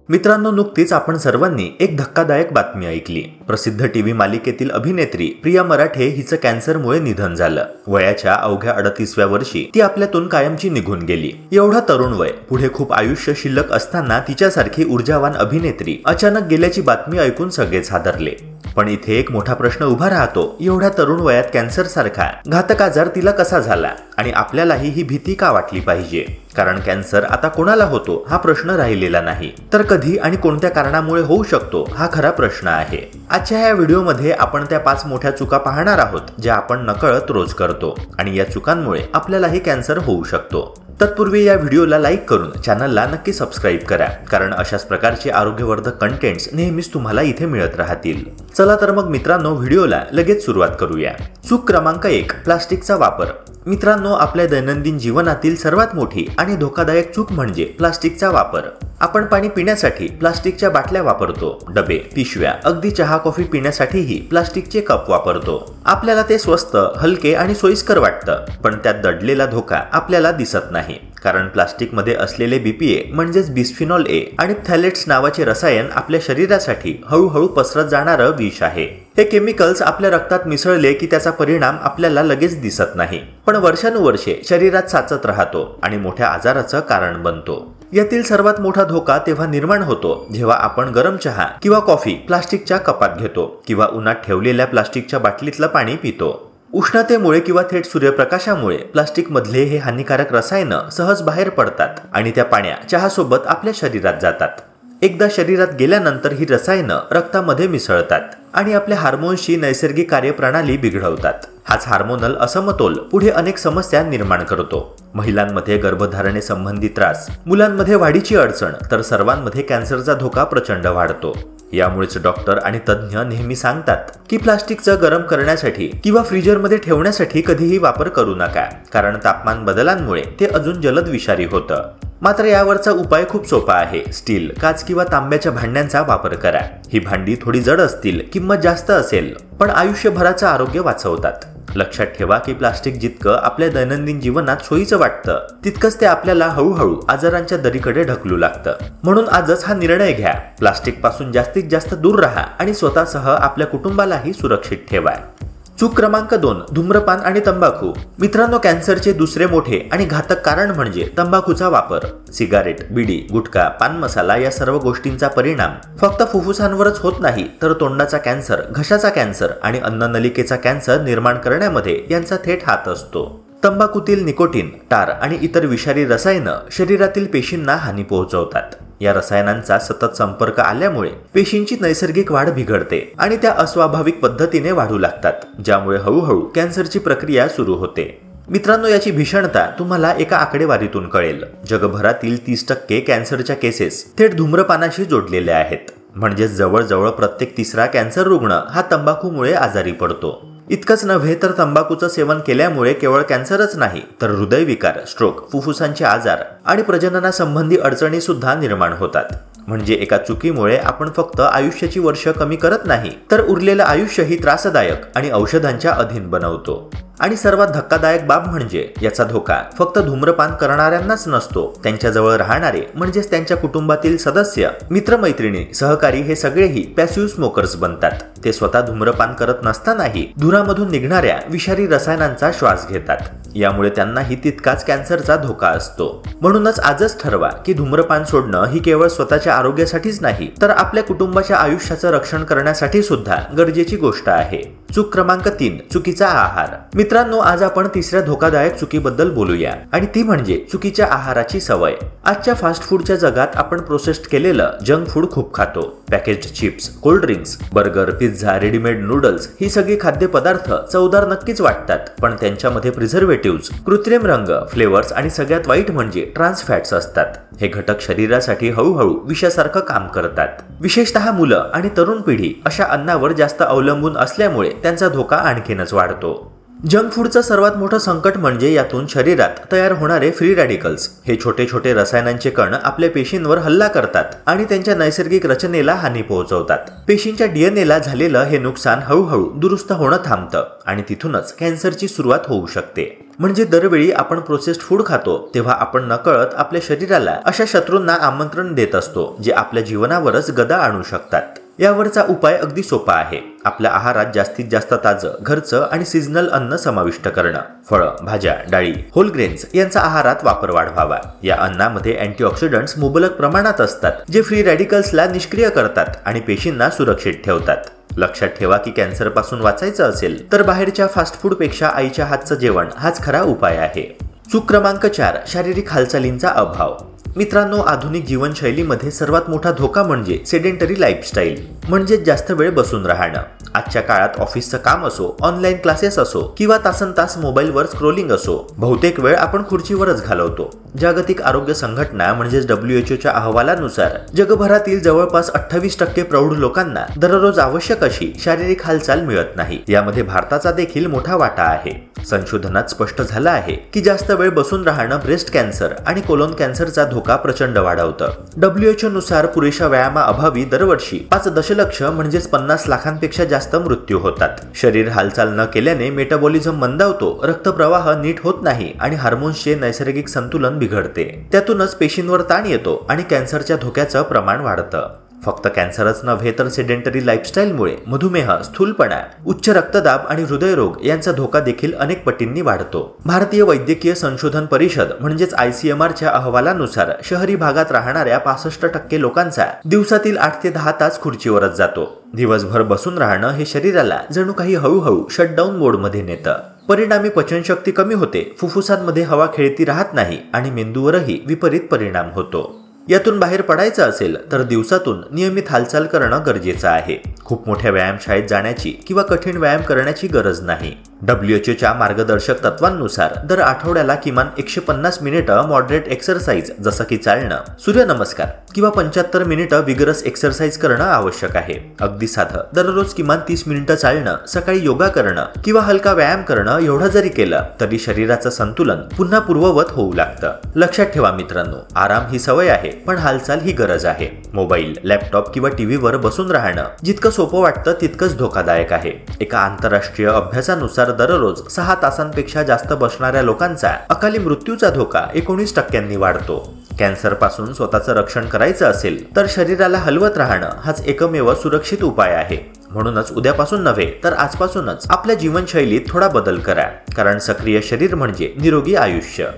मित्रांनो, नुकतीच आपण सर्वांनी एक धक्कादायक बातमी ऐकली। प्रसिद्ध टीव्ही मालिकेतील अभिनेत्री प्रिया मराठे हिचं कॅन्सरमुळे निधन झालं। वयाच्या अवघ्या 38व्या वर्षी ती आपल्यातून कायमची निघून गेली। एवढा तरुण वय, पुढे खूप आयुष्य शिल्लक असताना तिच्यासारखी ऊर्जावान अभिनेत्री अचानक गेल्याची बातमी ऐकून सगळेच हादरले। पण इथे एक मोठा प्रश्न उभा राहतो, एवढ्या तरुण वयात कॅन्सर सारखा घातक आजार तिला कसा झाला आणि आपल्यालाही ही भीती का वाटली पाहिजे? कारण कॅन्सर आता कोणाला होतो हा प्रश्न राहिलेला नाही, तर कधी आणि कोणत्या कारणामुळे होऊ शकतो हा खरा प्रश्न आहे। आजच्या या व्हिडिओमध्ये आपण त्या 5 मोठ्या चुका पाहणार आहोत ज्या आपण नकळत रोज करतो आणि या चुकांमुळे आपल्यालाही कॅन्सर होऊ शकतो। तत्पूर्वी या व्हिडिओला लाईक करून चॅनलला नक्की सबस्क्राइब करा, कारण अशाच प्रकारचे आरोग्यवर्धक कंटेंट्स नेहमीच तुम्हाला इथे मिळत राहतील। चला तर मग मित्रांनो, व्हिडिओला लगेच सुरुवात करूया। चूक क्रमांक 1, प्लास्टिकचा वापर। मित्रांनो, आपल्या दैनंदिन जीवनातील सर्वात मोठी आणि धोकादायक चूक म्हणजे प्लास्टिकचा वापर। आपण पाणी पिण्यासाठी प्लास्टिकच्या बाटल्या वापरतो, डबे, पिशव्या, अगदी चहा कॉफी पिण्यासाठीही प्लास्टिकचे कप वापरतो। आपल्याला ते स्वस्त, हलके आणि सोयीस्कर वाटतं, पण त्यात दडलेला धोका आपल्याला दिसत नाही। कारण प्लास्टिक मध्ये असलेले बीपीए म्हणजेच बिस्फिनॉल ए आणि फ्थॅलेट्स नावाचे रसायन आपल्या शरीरासाठी हळूहळू पसरत जाणारं विष आहे। हे केमिकल्स आपल्या रक्तात मिसळले की त्याचा परिणाम आपल्याला लगेच दिसत नाही, पण वर्षानुवर्षे शरीरात साचत राहतो आणि मोठ्या आजाराचं कारण बनतो। यातील सर्वात मोठा धोका तेव्हा निर्माण होतो जेव्हा आपण गरम चहा किंवा कॉफी प्लास्टिकच्या कपात घेतो किंवा उन्हात ठेवलेल्या प्लास्टिकच्या बाटलीतलं पाणी पितो। उष्णतेमुळे किंवा थेट सूर्यप्रकाशामुळे प्लास्टिक मधले हे हानिकारक रसायन सहज बाहेर पडतात आणि त्या पाण्या चहासोबत आपल्या शरीरात जातात। एकदा शरीरात गेल्यानंतर ही रसायनं रक्तामध्ये मिसळतात आणि आपल्या हार्मोन्सची नैसर्गिक कार्यप्रणाली बिघडवतात। हाच हार्मोनल असमतोल पुढे अनेक समस्या निर्माण करतो। महिलांमध्ये गर्भधारणे संबंधी त्रास, मुलांमध्ये वाढीची अडचण, तर सर्वांमध्ये कॅन्सरचा धोका प्रचंड वाढतो। यामुळेच डॉक्टर आणि तज्ञ नेहमी सांगतात की प्लास्टिकचं गरम करण्यासाठी किंवा फ्रीजरमध्ये ठेवण्यासाठी कधीही वापर करू नका, कारण तापमान बदलांमुळे ते अजून जलद विषारी होतं। मात्र यावरचा उपाय खूप सोपा आहे। स्टील, काच किंवा तांब्याच्या भांड्यांचा वापर करा। ही भांडी थोडी जड असतील, किंमत जास्त असेल, पण आयुष्यभराचं आरोग्य वाचवतात। लक्षात ठेवा की प्लास्टिक जितकं आपल्या दैनंदिन जीवनात सोयीचं वाटतं, तितकंच ते आपल्याला हळूहळू आजारांच्या दरीकडे ढकलू लागतं। म्हणून आजच हा निर्णय घ्या, प्लास्टिक पासून जास्तीत जास्त दूर राहा आणि स्वतःसह आपल्या कुटुंबालाही सुरक्षित ठेवा। चूक क्रमांक 2, धूम्रपान आणि तंबाखू। मित्रांनो, कॅन्सरचे दुसरे मोठे आणि घातक कारण म्हणजे तंबाखूचा वापर। सिगारेट, बिडी, गुटखा, पान मसाला या सर्व गोष्टींचा परिणाम फक्त फुफ्फुसांवरच होत नाही, तर तोंडाचा कॅन्सर, घशाचा कॅन्सर आणि अन्ननलिकेचा कॅन्सर निर्माण करण्यामध्ये यांचा थेट हात असतो। तंबाखूतील निकोटीन, टार आणि इतर विषारी रसायनं शरीरातील पेशींना हानी पोहोचवतात। या रसायनांचा सतत संपर्क आल्यामुळे पेशींची नैसर्गिक वाढ बिघडते आणि त्या अस्वाभाविक पद्धतीने वाढू लागतात, ज्यामुळे हळूहळू कॅन्सरची प्रक्रिया सुरू होते। मित्रांनो, याची भीषणता तुम्हाला एका आकडेवारीतून कळेल। जगभरातील 30% कॅन्सरच्या केसेस थेट धूम्रपानाशी जोडलेल्या आहेत। म्हणजे जवळजवळ प्रत्येक तिसरा कॅन्सर रुग्ण हा तंबाखूमुळे आजारी पडतो। इतकंच नव्हे तर तंबाखूचं सेवन केल्यामुळे केवळ कॅन्सरच नाही, तर हृदयविकार, स्ट्रोक, फुफ्फुसांचे आजार आणि प्रजननासंबंधी अडचणी सुद्धा निर्माण होतात। म्हणजे एका चुकीमुळे आपण फक्त आयुष्याची वर्ष कमी करत नाही, तर उरलेलं आयुष्यही त्रासदायक आणि औषधांच्या अधीन बनवतो। आणि सर्वात धक्कादायक बाब म्हणजे याचा धोका फक्त धूम्रपान करणाऱ्यांनाच नसतो, त्यांच्याजवळ राहणारे म्हणजेच त्यांच्या कुटुंबातील सदस्य, मित्रमैत्रिणी, सहकारी हे सगळेही पॅसिव्ह स्मोकर्स बनतात। ते स्वतः धूम्रपान करत नसतानाही धुरामधून निघणाऱ्या विषारी रसायनांचा श्वास घेतात। यामुळे त्यांनाही तितकाच कॅन्सरचा धोका असतो। म्हणूनच आजच ठरवा की धूम्रपान सोडणं ही केवळ स्वतःच्या आरोग्यासाठीच नाही, तर आपल्या कुटुंबाच्या आयुष्याचं रक्षण करण्यासाठी सुद्धा गरजेची गोष्ट आहे। चूक क्रमांक 3, चुकीचा आहार। मित्रांनो, आज आपण तिसऱ्या धोकादायक चुकीबद्दल बोलूया आणि ती म्हणजे चुकीच्या आहाराची सवय। आजच्या फास्ट फूडच्या जगात आपण प्रोसेस्ड केलेलं जंक फूड खूप खातो। Packaged chips, cold drinks, burger, pizza, readymade noodles ही सगळी खाद्यपदार्थ चवदार नक्कीच वाटतात, पण त्यांच्यामध्ये प्रिझर्वेटिव्हज, कृत्रिम रंग, फ्लेवर्स आणि सगळ्यात वाईट म्हणजे ट्रान्स फॅट्स असतात। हे घटक शरीरासाठी हळूहळू विषासारखं काम करतात। विशेषतः मुलं आणि तरुण पिढी अशा अन्नावर जास्त अवलंबून असल्यामुळे त्यांचा धोका आणखीनच वाढतो। जंक फूडचं सर्वात मोठं संकट म्हणजे यातून शरीरात तयार होणारे फ्री रॅडिकल्स। हे छोटे छोटे रसायनांचे कण आपल्या पेशींवर हल्ला करतात आणि त्यांच्या नैसर्गिक रचनेला हानी पोहोचवतात। पेशींच्या डीएनएला झालेलं हे नुकसान हळूहळू दुरुस्त होणं थांबतं आणि तिथूनच कॅन्सरची सुरुवात होऊ शकते। म्हणजे दरवेळी आपण प्रोसेस्ड फूड खातो तेव्हा आपण नकळत आपल्या शरीराला अशा शत्रूंना आमंत्रण देत असतो जे आपल्या जीवनावरच गदा आणू शकतात। यावरचा उपाय अगदी सोपा आहे। आपल्या आहारात जास्तीत जास्त ताजं, घरचं आणि सीझनल अन्न समाविष्ट करणं। फळं, भाज्या, डाळी, होल ग्रेन्स यांचा आहारात वापर वाढवावा। या अन्नामध्ये अँटीऑक्सिडंट्स मुबलक प्रमाणात असतात जे फ्री रॅडिकल्सला निष्क्रिय करतात आणि पेशींना सुरक्षित ठेवतात। लक्षात ठेवा की कॅन्सर पासून वाचायचं असेल तर बाहेरच्या फास्ट फूड पेक्षा आईच्या हातचं जेवण हाच खरा उपाय आहे। चूक क्रमांक 4, शारीरिक हालचालींचा अभाव। मित्रांनो, आधुनिक जीवनशैलीमध्ये सर्वात मोठा धोका म्हणजे सेडेंटरी लाईफस्टाईल, म्हणजे जास्त वेळ बसून राहणं। आजच्या काळात ऑफिसचं काम असो, ऑनलाईन क्लासेस असो किंवा तासनतास मोबाईलवर स्क्रोलिंग असो, बहुतेक वेळ आपण खुर्चीवरच घालवतो। जागतिक आरोग्य संघटना म्हणजेच WHO अहवालानुसार जगभरातील जवळपास 28% प्रौढ लोकांना दररोज आवश्यक अशी शारीरिक हालचाल मिळत नाही। यामध्ये भारताचा देखील मोठा वाटा आहे। संशोधनात स्पष्ट झालं आहे की जास्त वेळ बसून राहणं ब्रेस्ट कॅन्सर आणि कोलोन कॅन्सरचा धोका प्रचंड वाढवतं। WHO नुसार पुरेशा व्यायामाअभावी दरवर्षी 5 दशलक्ष म्हणजेच 50 लाखांपेक्षा जास्त मृत्यू होतात। शरीर हालचाल न केल्याने मेटाबॉलिझम मंदावतो, रक्तप्रवाह नीट होत नाही आणि हार्मोन्सचे नैसर्गिक संतुलन बिघडते। त्यातूनच पेशींवर ताण येतो आणि कॅन्सरच्या धोक्याचं प्रमाण वाढतं। फक्त कॅन्सरच नव्हे तर सेडेंटरी लाईफस्टाईलमुळे मधुमेह, स्थूलपणा, उच्च रक्तदाब आणि हृदयरोग यांचा धोका देखील अनेक पटींनी वाढतो। भारतीय वैद्यकीय संशोधन परिषद म्हणजेच ICMRच्या अहवालानुसार शहरी भागात राहणाऱ्या 65% लोकांचा दिवसातील 8 ते 10 तास खुर्चीवरच जातो। दिवसभर बसून राहणं हे शरीराला जणू काही हळूहळू शटडाऊन मोडमध्ये नेतं। परिणामी पचनशक्ती कमी होते, फुफ्फुसांमध्ये हवा खेळती राहत नाही आणि मेंदूवरही विपरीत परिणाम होतो। यातून बाहेर पडायचं असेल तर दिवसातून नियमित हालचाल करणं गरजेचं आहे। खूप मोठ्या व्यायामशाळेत जाण्याची किंवा कठीण व्यायाम करण्याची गरज नाही। WHOच्या मार्गदर्शक तत्वांनुसार दर आठवड्याला किमान 150 मिनिटं मॉडरेट एक्सरसाइज जसं की चालणं, सूर्यनमस्कार किंवा 75 मिनिटं विगरस एक्सरसाइज करणं आवश्यक आहे। अगदी साधं दररोज किमान 30 मिनिटं चालणं, सकाळी योगा करणं किंवा हलका व्यायाम करणं एवढं जरी केलं तरी शरीराचं संतुलन पुन्हा पूर्ववत होऊ लागतं। लक्षात ठेवा मित्रांनो, आराम ही सवय आहे पण हालचाल ही गरज आहे। मोबाईल, लॅपटॉप किंवा टीव्हीवर बसून राहणं जितकं सोपं वाटतं तितकंच धोकादायक आहे। एका आंतरराष्ट्रीय अभ्यासानुसार दररोज 6 तासांपेक्षा जास्त बसणाऱ्या लोकांचा अकाली मृत्यूचा धोका 19% वाढतो। कॅन्सर पासून स्वतःचं रक्षण करायचं असेल तर शरीराला हलवत राहणं हाच एकमेव सुरक्षित उपाय आहे। म्हणूनच उद्यापासून नव्हे तर आजपासूनच आपल्या जीवनशैलीत थोडा बदल करा, कारण सक्रिय शरीर म्हणजे निरोगी आयुष्य।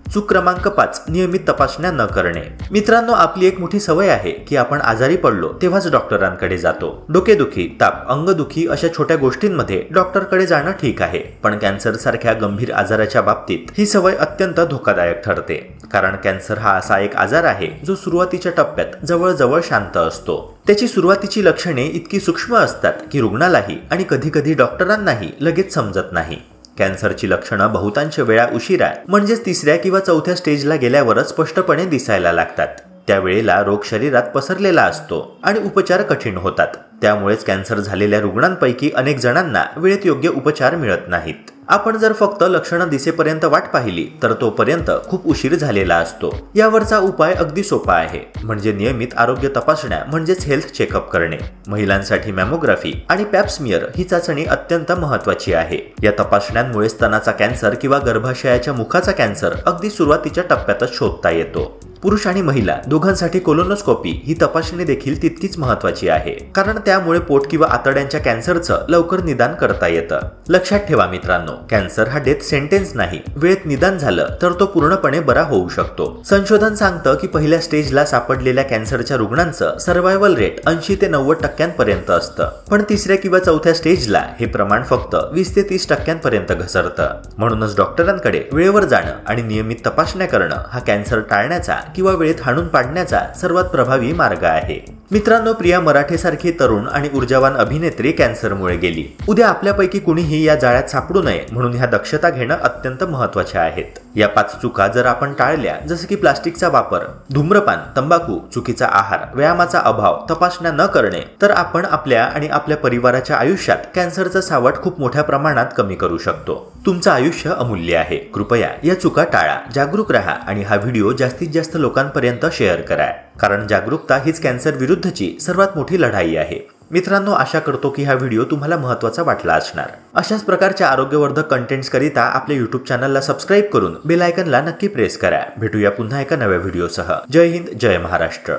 चूक क्रमांक 5, नियमित तपासण्या न करणे। मित्रांनो, आपली एक मोठी सवय आहे की आपण आजारी पडलो तेव्हाच डॉक्टरांकडे जातो। डोकेदुखी, ताप, अंगदुखी अशा छोट्या गोष्टींमध्ये डॉक्टरकडे जाणं ठीक आहे, पण कॅन्सर सारख्या गंभीर आजाराच्या बाबतीत ही सवय अत्यंत धोकादायक ठरते। कारण कॅन्सर हा असा एक आजार आहे जो सुरुवातीच्या टप्प्यात जवळजवळ शांत असतो। त्याची सुरुवातीची लक्षणे इतकी सूक्ष्म असतात की रुग्णालाही आणि कधीकधी डॉक्टरांनाही लगेच समजत नाही। कॅन्सरची लक्षणं बहुतांश वेळा उशिरा म्हणजेच 3ऱ्या किंवा 4थ्या स्टेजला गेल्यावरच स्पष्टपणे दिसायला लागतात। त्यावेळेला रोग शरीरात पसरलेला असतो आणि उपचार कठीण होतात। त्यामुळेच कॅन्सर झालेल्या रुग्णांपैकी अनेक जणांना वेळेत योग्य उपचार मिळत नाहीत। आपण जर फक्त लक्षणं दिसेपर्यंत वाट पाहिली तर तोपर्यंत खूप उशीर झालेला असतो। यावरचा उपाय अगदी सोपा आहे, म्हणजे नियमित आरोग्य तपासण्या म्हणजेच हेल्थ चेकअप करणे। महिलांसाठी मॅमोग्राफी आणि पॅप स्मिअर ही चाचणी अत्यंत महत्त्वाची आहे। या तपासण्यांमुळे स्तनाचा कॅन्सर किंवा गर्भाशयाच्या मुखाचा कॅन्सर अगदी सुरुवातीच्या टप्प्यातच शोधता येतो। पुरुष आणि महिला दोघांसाठी कोलोनोस्कोपी ही तपासणी देखील तितकीच महत्त्वाची आहे, कारण त्यामुळे पोट किंवा आतड्यांच्या कॅन्सरचं लवकर निदान करता येतं। लक्षात ठेवा मित्रांनो, कॅन्सर हा डेथ सेंटेन्स नाही। वेळेत निदान झालं तर तो पूर्णपणे बरा होऊ शकतो। संशोधन सांगतं की पहिल्या स्टेजला सापडलेल्या कॅन्सरच्या रुग्णांचं सर्व्हायव्हल रेट 80 ते 90% असतं, पण 3ऱ्या किंवा 4थ्या स्टेजला हे प्रमाण फक्त 20 ते 30% घसरतं। म्हणूनच डॉक्टरांकडे वेळेवर जाणं आणि नियमित तपासण्या करणं हा कॅन्सर टाळण्याचा किंवा वेळेत हाणून पाडण्याचा सर्वात प्रभावी मार्ग आहे। मित्रांनो, प्रिया मराठे सारखी तरुण आणि ऊर्जावान अभिनेत्री कॅन्सरमुळे गेली। उद्या आपल्यापैकी कुणीही या जाळ्यात सापडू नये म्हणून ह्या दक्षता घेणं अत्यंत महत्त्वाच्या आहेत। या 5 चुका जर आपण टाळल्या, जसं की प्लास्टिकचा वापर, धूम्रपान, तंबाखू, चुकीचा आहार, व्यायामाचा अभाव, तपासण्या न करणे, तर आपण आपल्या आणि आपल्या परिवाराच्या आयुष्यात कॅन्सरचं सावट खूप मोठ्या प्रमाणात कमी करू शकतो। तुमचं आयुष्य अमूल्य आहे। कृपया या चुका टाळा, जागरूक राहा आणि हा व्हिडिओ जास्तीत जास्त लोकांपर्यंत शेअर करा, कारण जागरूकता हीच कॅन्सर विरुद्धची सर्वात मोठी लढाई आहे। मित्रांनो, आशा करतो की हा व्हिडिओ तुम्हाला महत्त्वाचा वाटला असणार. अशाच प्रकारच्या आरोग्यवर्धक कंटेंट्स करिता आपल्या YouTube चॅनलला सबस्क्राईब करून बेल आयकॉनला नक्की प्रेस करा. भेटूया पुन्हा एका नव्या व्हिडिओसह. जय हिंद, जय महाराष्ट्र.